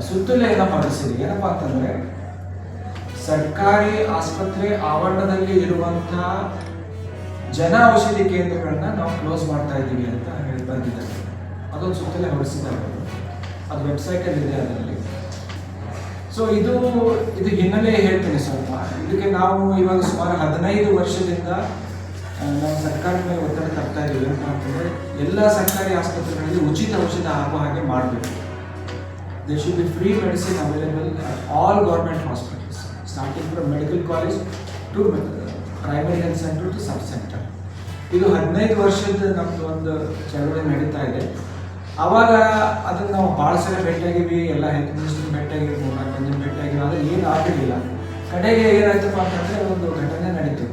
ಸುತ್ತೋಲೆಯನ್ನು ಹೊರಡಿಸಿದೆ. ಏನಪ್ಪ ಅಂತಂದರೆ, ಸರ್ಕಾರಿ ಆಸ್ಪತ್ರೆ ಆವರಣದಲ್ಲಿ ಇರುವಂತಹ ಜನ ಔಷಧಿ ಕೇಂದ್ರಗಳನ್ನ ನಾವು ಕ್ಲೋಸ್ ಮಾಡ್ತಾ ಇದ್ದೀವಿ ಅಂತ ಹೇಳಿ ಬಂದಿದ್ದಾರೆ. ಅದೊಂದು ಸುತ್ತೋಲೆ ಹೊರಡಿಸಿದ್ದಾರೆ. ಅದು ವೆಬ್ಸೈಟಲ್ಲಿ ಇದೆ ಅದರಲ್ಲಿ. ಸೊ ಇದು ಹಿನ್ನೆಲೆ ಹೇಳ್ತೀನಿ ಸ್ವಲ್ಪ. ಇದಕ್ಕೆ ನಾವು ಇವಾಗ ಸುಮಾರು 15 ವರ್ಷದಿಂದ ನಾವು ಸರ್ಕಾರದ ಮೇಲೆ ಒತ್ತಡ ತರ್ತಾ ಇದ್ದೀವಿ. ಅಂತ ಅಂತಂದರೆ ಎಲ್ಲ ಸರ್ಕಾರಿ ಆಸ್ಪತ್ರೆಗಳಲ್ಲಿ ಉಚಿತ ಔಷಧ ಆಗುವ ಹಾಗೆ ಮಾಡಬೇಕು. There should be free medicine available at all government hospitals, starting from medical college to primary health center to sub-center. ಇದು 15 ವರ್ಷದ ನಮ್ಮದು ಒಂದು ಚಳವಳಿ ನಡೀತಾ ಇದೆ. ಆವಾಗ ಅದನ್ನು ನಾವು ಭಾಳ ಸಲ ಭೇಟಿಯಾಗಿವಿ, ಎಲ್ಲ ಹೆಲ್ತ್ ಮಿನಿಸ್ಟರ್ ಭೇಟಿಯಾಗಿವಿ, 3-4 ಮಂದಿ ಭೇಟಿಯಾಗಿವಿ. ಆದರೆ ಏನು ಆಗಿರಲಿಲ್ಲ. ಕಡೆಗೆ ಏನಾಯ್ತಪ್ಪ ಅಂತಂದರೆ ಒಂದು ಘಟನೆ ನಡೀತು.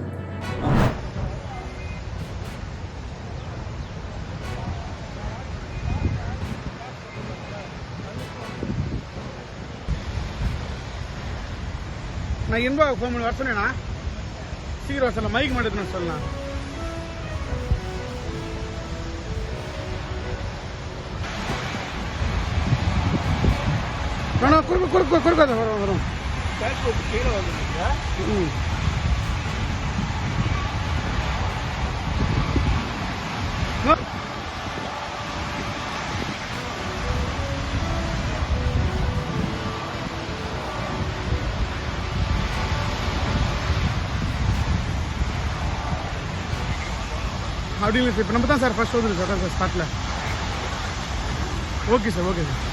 நான் இன்பாக ஃபோன் பண்ணி வர சொன்னேண்ணா, சீக்கிரம் வர சொல்ல, மைக் மாட்டேது நான் சொல்லலாம். வேணா கொடுக்காத வரும் கீழே வந்து அப்படி இல்லை சார். இப்போ நம்ம தான் சார் ஃபர்ஸ்ட் வந்து சார் ஸ்பாட்டில். Okay sir, okay sir.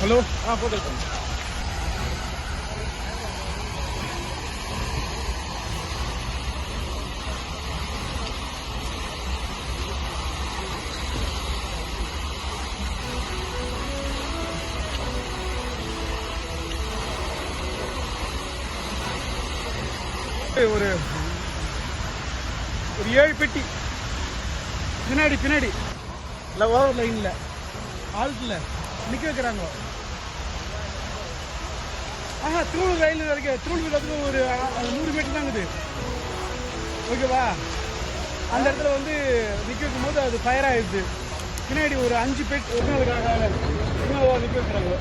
Hello, போட்டு ஒரு 7 பெட்டி பின்னாடி இல்லை, ஓவர் லைனில் ஆல்ட்டில் நிற்க வைக்கிறாங்க. திருவள்ளூர் ரயில் வரைக்கும், திருவள்ளூர் அதுக்கு ஒரு 100 மீட்டர் தாங்குது. ஓகேவா? அந்த இடத்துல வந்து நிற்க வைக்கும் போது அது ஃபயர் ஆகிடுது. பின்னாடி ஒரு 5 பெட்டி நிற்க வைக்கிறாங்க.